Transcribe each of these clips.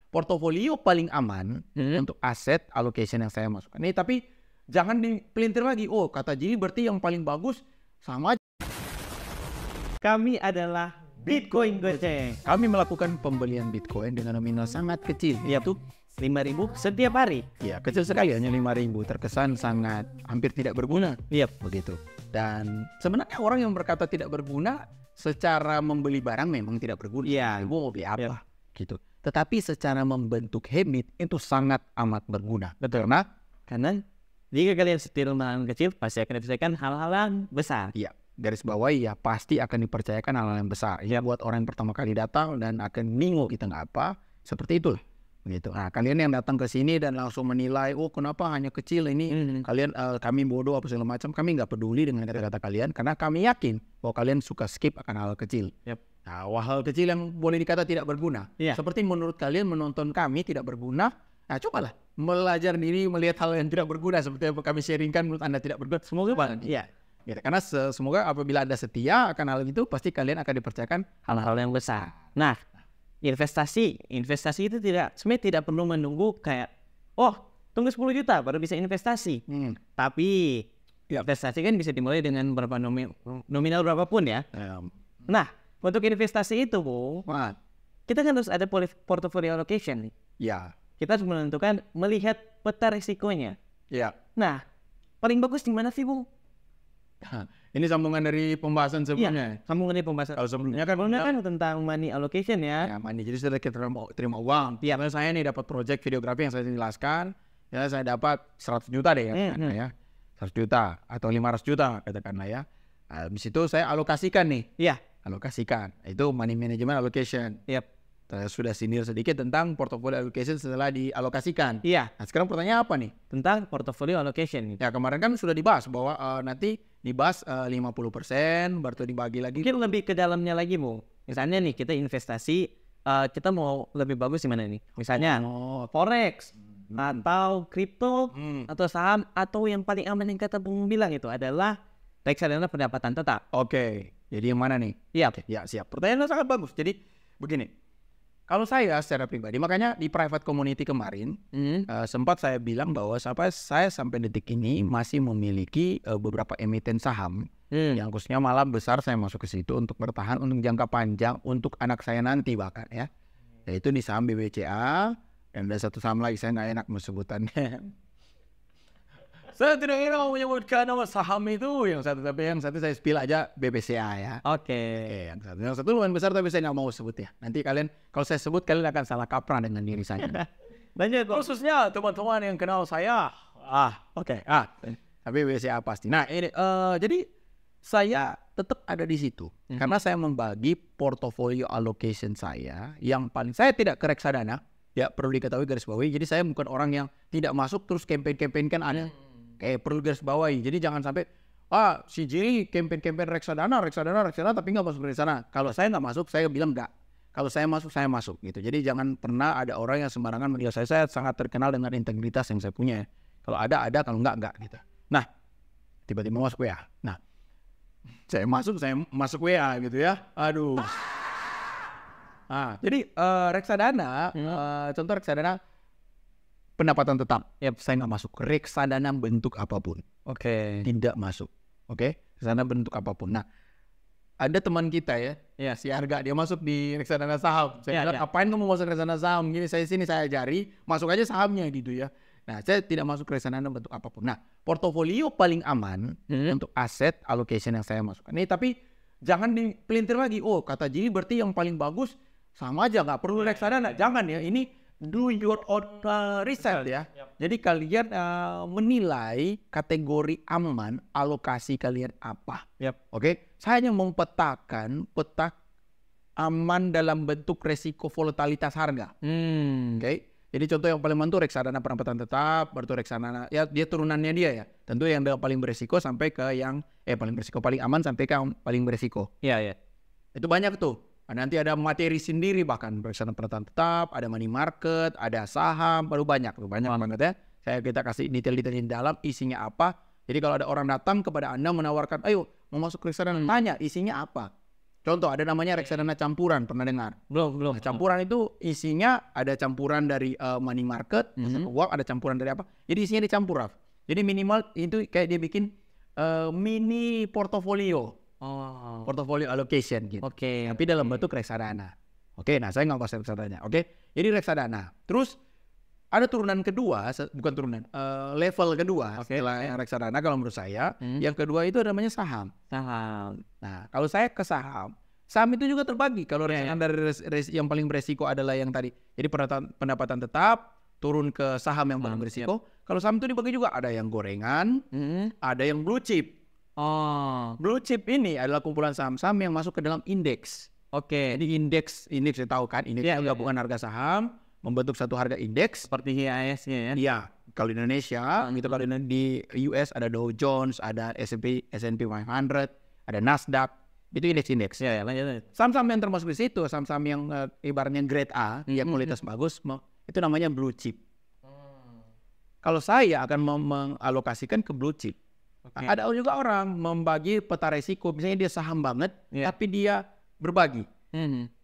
portofolio paling aman untuk aset allocation yang saya masukkan. Nih, tapi jangan dipelintir lagi. Oh, kata Jili berarti yang paling bagus sama aja. Kami adalah Bitcoin Goceng. Kami melakukan pembelian Bitcoin dengan nominal sangat kecil, yaitu 5.000 setiap hari. ya kecil sekali, hanya 5.000. Terkesan sangat hampir tidak berguna. Yep. Begitu. Dan sebenarnya orang yang berkata tidak berguna secara membeli barang memang tidak berguna. Iya. Gue mau beli apa? Gitu. Tetapi secara membentuk habit itu sangat amat berguna. Betul. Karena jika kalian setir dengan kecil, pasti akan diselesaikan hal-hal yang besar. Iya. Garis bawahi ya pasti akan dipercayakan hal-hal yang besar. Ya buat orang yang pertama kali datang dan akan bingung kita nggak apa. Seperti itulah. Gitu. Nah, kalian yang datang ke sini dan langsung menilai, oh kenapa hanya kecil ini, kalian kami bodoh apa segala macam, kami nggak peduli dengan kata-kata kalian karena kami yakin bahwa kalian suka skip akan hal kecil. Yep. Nah, hal kecil yang boleh dikata tidak berguna. Yeah. Seperti menurut kalian menonton kami tidak berguna, nah cobalah belajar diri melihat hal yang tidak berguna seperti yang kami sharingkan menurut Anda tidak berguna. Semoga Iya. Gitu. Karena semoga apabila Anda setia akan hal itu, pasti kalian akan dipercayakan Hal-hal yang besar. Nah, investasi itu sebenarnya tidak perlu menunggu kayak tunggu 10 juta baru bisa investasi. Tapi investasi kan bisa dimulai dengan berapa nominal berapapun ya. Nah, untuk investasi itu kita kan harus ada portfolio allocation nih. Ya. Kita harus menentukan melihat peta risikonya. Ya. Nah, paling bagus di mana sih, Bung? Ini sambungan dari pembahasan sebelumnya. Iya, sambungan dari pembahasan. Kalau sebelumnya kan tentang money allocation ya. Ya, money. Jadi sudah kita terima uang. Iya. Misalnya saya nih dapat project videografi yang saya jelaskan, ya saya dapat 100 juta deh ya. 100 juta atau 500 juta katakanlah ya. Habis itu saya alokasikan nih. Iya. Alokasikan. Itu money management allocation. Yep. Saya sudah sindir sedikit tentang portfolio allocation setelah dialokasikan. Iya. Nah, sekarang pertanyaan apa nih? Tentang portfolio allocation. Ya, kemarin kan sudah dibahas bahwa nanti dibahas 50% baru dibagi lagi. Mungkin lebih ke dalamnya lagi, Bu. Misalnya nih kita investasi, kita mau lebih bagus di mana nih? Misalnya forex atau kripto atau saham, atau yang paling aman yang kata Bung bilang itu adalah reksadana pendapatan tetap. Oke. Jadi yang mana nih? Iya. Ya, siap. Pertanyaannya sangat bagus. Jadi begini. Kalau saya secara pribadi, makanya di private community kemarin sempat saya bilang bahwa saya sampai detik ini masih memiliki beberapa emiten saham yang khususnya malah besar saya masuk ke situ untuk bertahan untuk jangka panjang untuk anak saya nanti bahkan ya. Yaitu di saham BBCA dan ada satu saham lagi saya nggak enak mesebutannya. Saya tidak enak menyebutkan nama saham itu yang satu, tapi yang satu saya spill aja BBCA ya. Oke. Yang satu lumayan besar tapi saya nggak mau sebut ya. Nanti kalian kalau saya sebut kalian akan salah kaprah dengan diri saya. Banyak Khususnya teman-teman yang kenal saya. Tapi BBCA pasti. Nah ini jadi saya tetap ada di situ karena saya membagi portofolio allocation saya yang paling saya tidak ke reksadana. Ya perlu diketahui garis bawahi. Jadi saya bukan orang yang tidak masuk terus campaign kan ada. Kayak perlu garis bawahi. Jadi jangan sampai si Jiri campaign reksadana tapi nggak masuk dari sana. Kalau saya nggak masuk, saya bilang nggak. Kalau saya masuk gitu. Jadi jangan pernah ada orang yang sembarangan menilai saya. Saya sangat terkenal dengan integritas yang saya punya. Kalau ada, kalau nggak gitu. Nah, tiba-tiba masuk WA. Nah, saya masuk WA gitu ya. Aduh. Jadi reksadana, contoh reksadana pendapatan tetap. Saya nggak masuk. Reksadana bentuk apapun. Oke. Tidak masuk. Oke. Reksadana bentuk apapun. Nah, ada teman kita ya, si Arga, dia masuk di reksadana saham. Saya bilang, apain kamu masuk reksadana saham? Gini, saya ajari, masuk aja sahamnya gitu ya. Nah, saya tidak masuk reksadana bentuk apapun. Nah, portofolio paling aman untuk aset allocation yang saya masukkan. Nih, tapi jangan dipelintir lagi. Oh, kata Jili berarti yang paling bagus sama aja, nggak perlu reksadana. Jangan ya, ini do your own research ya. Jadi kalian menilai kategori aman, alokasi kalian apa. Oke, saya hanya mempetakan peta aman dalam bentuk resiko volatilitas harga. Oke, jadi contoh yang paling aman itu reksadana pendapatan tetap, baru reksadana ya dia turunannya dia ya. Tentu yang paling beresiko sampai ke yang paling aman sampai ke yang paling beresiko. Iya. Itu banyak tuh. Nanti ada materi sendiri bahkan reksadana pendapatan tetap, ada money market, ada saham, baru banyak banget ya. Kita kasih detail-detail di dalam isinya apa. Jadi kalau ada orang datang kepada Anda menawarkan, ayo mau masuk reksadana, tanya isinya apa. Contoh ada namanya reksadana campuran, pernah dengar? Belum. Nah, campuran itu isinya ada campuran dari money market, uang, ada campuran dari apa? Jadi isinya dicampur, Raf. Jadi minimal itu kayak dia bikin mini portofolio. Portfolio allocation gitu. Tapi dalam bentuk reksadana. Nah saya nggak bahas reksadana. Jadi reksadana. Terus ada turunan kedua, bukan turunan, level kedua setelah yang reksadana kalau menurut saya. Yang kedua itu namanya saham. Nah kalau saya ke saham itu juga terbagi. Kalau reksadana dari yang paling beresiko adalah yang tadi. Jadi pendapatan tetap turun ke saham yang paling beresiko. Kalau saham itu dibagi juga, ada yang gorengan, ada yang blue chip. Blue chip ini adalah kumpulan saham-saham yang masuk ke dalam indeks. Jadi indeks saya tahu kan, indeks itu gabungan harga saham membentuk satu harga indeks seperti IAS-nya ya. Iya, kalau di Indonesia gitu, kalau di US ada Dow Jones, ada S&P 500, ada Nasdaq, itu indeks. Ya, lanjut. Saham-saham yang termasuk di situ, saham-saham yang ibaratnya grade A, yang kualitas bagus, itu namanya blue chip. Kalau saya akan mengalokasikan ke blue chip. Ada juga orang membagi peta resiko, misalnya dia saham banget, tapi dia berbagi.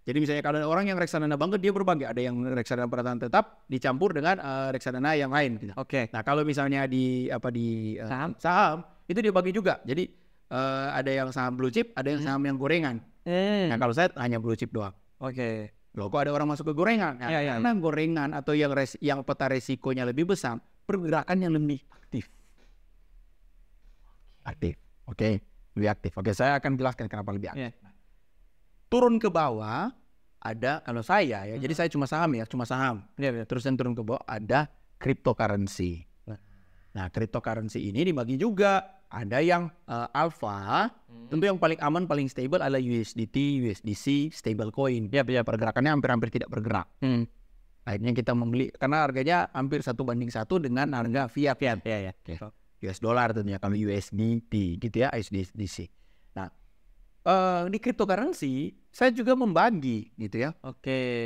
Jadi misalnya kalau ada orang yang reksadana banget, dia berbagi. Ada yang reksadana pendapatan tetap dicampur dengan reksadana yang lain. Gitu. Nah kalau misalnya di saham itu dia bagi juga. Jadi ada yang saham blue chip, ada yang saham yang gorengan. Nah kalau saya hanya blue chip doang. Loh kok ada orang masuk ke gorengan? Nah, karena gorengan atau yang peta resikonya lebih besar, pergerakan yang lebih aktif. Lebih aktif. Saya akan jelaskan kenapa lebih aktif. Turun ke bawah ada, kalau saya ya, jadi saya cuma saham. Terus yang turun ke bawah ada cryptocurrency. Nah, cryptocurrency ini dibagi juga. Ada yang alpha, tentu yang paling aman, paling stable adalah USDT, USDC, stable coin. Pergerakannya hampir tidak bergerak. Akhirnya kita membeli karena harganya hampir 1:1 dengan harga fiat. US dollar tentunya, kalau USDT gitu ya, USDC. Nah, di cryptocurrency saya juga membagi gitu ya.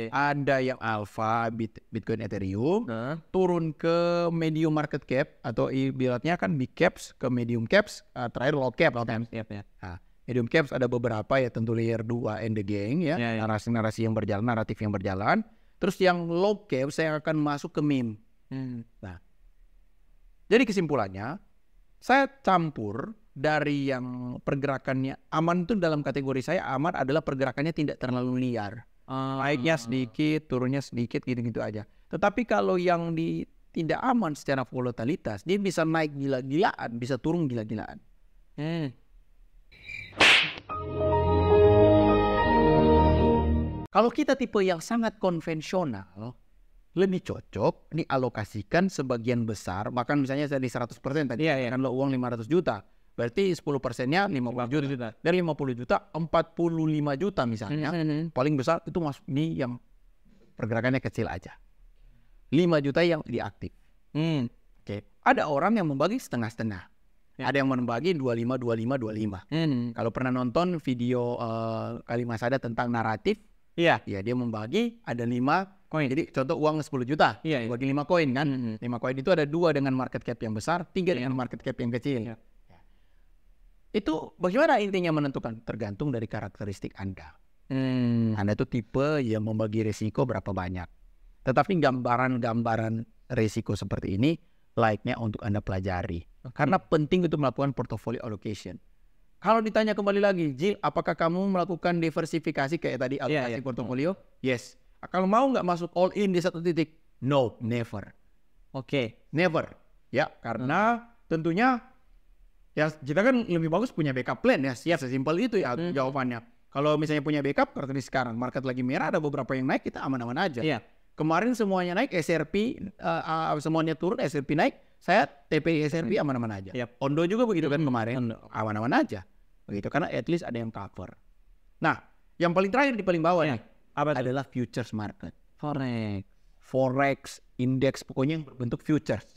Ada yang alpha, Bitcoin, Ethereum, turun ke medium market cap atau ibaratnya kan big caps ke medium caps, terakhir low cap. Nah, medium caps ada beberapa ya, tentu layer 2 and the gang ya, narasi yang berjalan, naratif yang berjalan. Terus yang low cap saya akan masuk ke meme. Nah, jadi kesimpulannya saya campur dari yang pergerakannya aman itu, dalam kategori saya aman adalah pergerakannya tidak terlalu liar. Naiknya sedikit, turunnya sedikit, gitu-gitu aja. Tetapi kalau yang tidak aman secara volatilitas, dia bisa naik gila-gilaan, bisa turun gila-gilaan. Kalau kita tipe yang sangat konvensional, lebih cocok dialokasikan sebagian besar, bahkan misalnya saya di 100% tadi, kan lo uang 500 juta, berarti 10%-nya 50 juta. Dari 50 juta, 45 juta misalnya, paling besar itu masuk ini yang pergerakannya kecil aja. 5 juta yang diaktif. Ada orang yang membagi setengah-setengah. Ada yang membagi 25. Kalau pernah nonton video Kalimas Sada tentang naratif, dia membagi ada 5 koin. Jadi contoh uang 10 juta, bagi 5 koin kan. 5 koin itu ada 2 dengan market cap yang besar, 3 dengan market cap yang kecil. Itu bagaimana intinya menentukan? Tergantung dari karakteristik Anda. Anda itu tipe yang membagi risiko berapa banyak. Tetapi gambaran risiko seperti ini like-nya untuk Anda pelajari. Karena penting untuk melakukan portfolio allocation. Kalau ditanya kembali lagi, Jill, apakah kamu melakukan diversifikasi kayak tadi alokasi portofolio? Yes. Kalau mau nggak masuk all in di satu titik? No, never. Never. Ya, karena tentunya ya kita kan lebih bagus punya backup plan ya. Sesimpel itu ya jawabannya. Kalau misalnya punya backup, karena sekarang market lagi merah, ada beberapa yang naik, kita aman-aman aja. Kemarin semuanya naik, SRP semuanya turun, SRP naik, saya TPI SRP aman-aman aja. Ondo juga begitu kan kemarin, aman-aman aja. Begitu, karena at least ada yang cover. Nah, yang paling terakhir di paling bawah nih, adalah futures market. Forex, indeks, pokoknya yang berbentuk futures.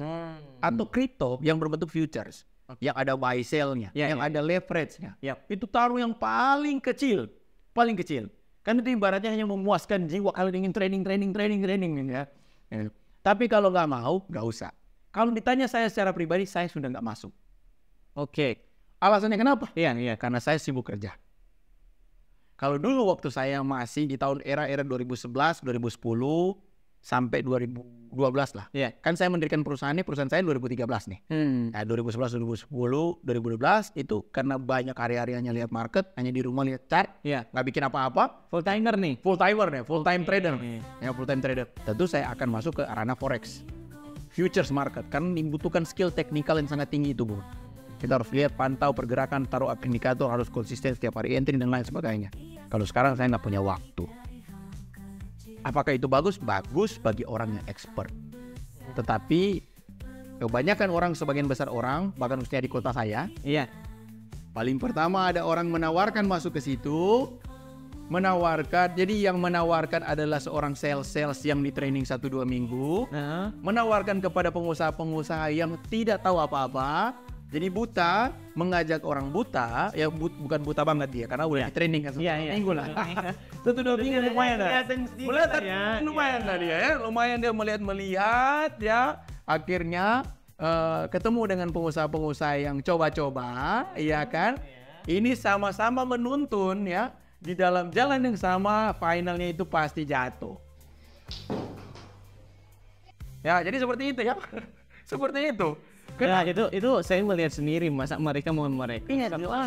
Atau crypto yang berbentuk futures. Yang ada buy sell-nya, yang ada leverage-nya. Itu taruh yang paling kecil. Kan itu ibaratnya hanya memuaskan jiwa kalau ingin trading ya. Tapi kalau nggak mau, nggak usah. Kalau ditanya saya secara pribadi, saya sudah nggak masuk. Alasannya kenapa? Karena saya sibuk kerja. Kalau dulu waktu saya masih di tahun era 2011, 2010 sampai 2012 lah. Iya. Kan saya mendirikan perusahaan saya 2013 nih. Nah, 2011, 2010, 2012 itu karena banyak hari-harinya lihat market, hanya di rumah lihat chart, nggak bikin apa-apa. Full timer nih. Full time trader. Ya, full time trader. Tentu saya akan masuk ke arena forex, futures market, karena dibutuhkan skill teknikal yang sangat tinggi itu, Bu. Kita harus lihat, pantau pergerakan, taruh indikator, harus konsisten setiap hari entry dan lain sebagainya. Kalau sekarang saya nggak punya waktu. Apakah itu bagus? Bagus bagi orang yang expert. Tetapi kebanyakan orang, sebagian besar orang, bahkan khususnya di kota saya, paling pertama ada orang menawarkan masuk ke situ, jadi yang menawarkan adalah seorang sales yang di training 1-2 minggu, menawarkan kepada pengusaha-pengusaha yang tidak tahu apa-apa. Jadi buta, mengajak orang buta, ya bukan buta banget dia, karena udah di training kan minggu lah. 1-2 minggu lumayan dah. Lumayan dah dia ya, lumayan dia melihat ya. Akhirnya ketemu dengan pengusaha-pengusaha yang coba-coba, iya kan? Ini sama-sama menuntun ya, di dalam jalan yang sama, finalnya itu pasti jatuh. Ya, jadi seperti itu ya. Seperti itu. Nah, itu saya melihat sendiri, masa mereka mau mereka.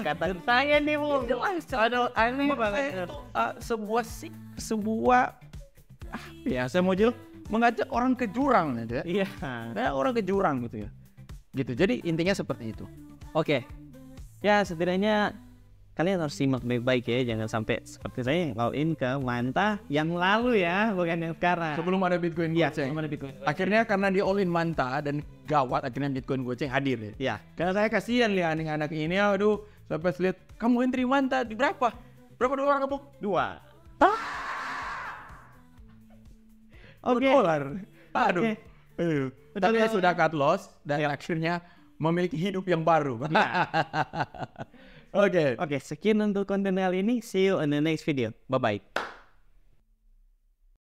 Kata saya nih, Bu. Aduh, aneh banget. Sebuah saya mau mengajak orang ke jurang gitu ya. Iya. Orang ke jurang gitu ya. Gitu. Jadi intinya seperti itu. Oke. Ya, setidaknya kalian harus simak baik-baik ya, jangan sampai seperti saya all in ke Manta yang lalu ya, bukan yang sekarang. Sebelum ada Bitcoin goceng. Akhirnya karena di all in Manta dan gawat, akhirnya Bitcoin goceng hadir ya. Iya. Karena saya kasihan lihat anak ini, aduh, sampai lihat kamu entry Manta di berapa? Berapa dolar kamu? 2. Oke. Aduh. Tapi sudah cut loss dan akhirnya memiliki hidup yang baru. Oke, sekian untuk konten kali ini. See you in the next video. Bye-bye.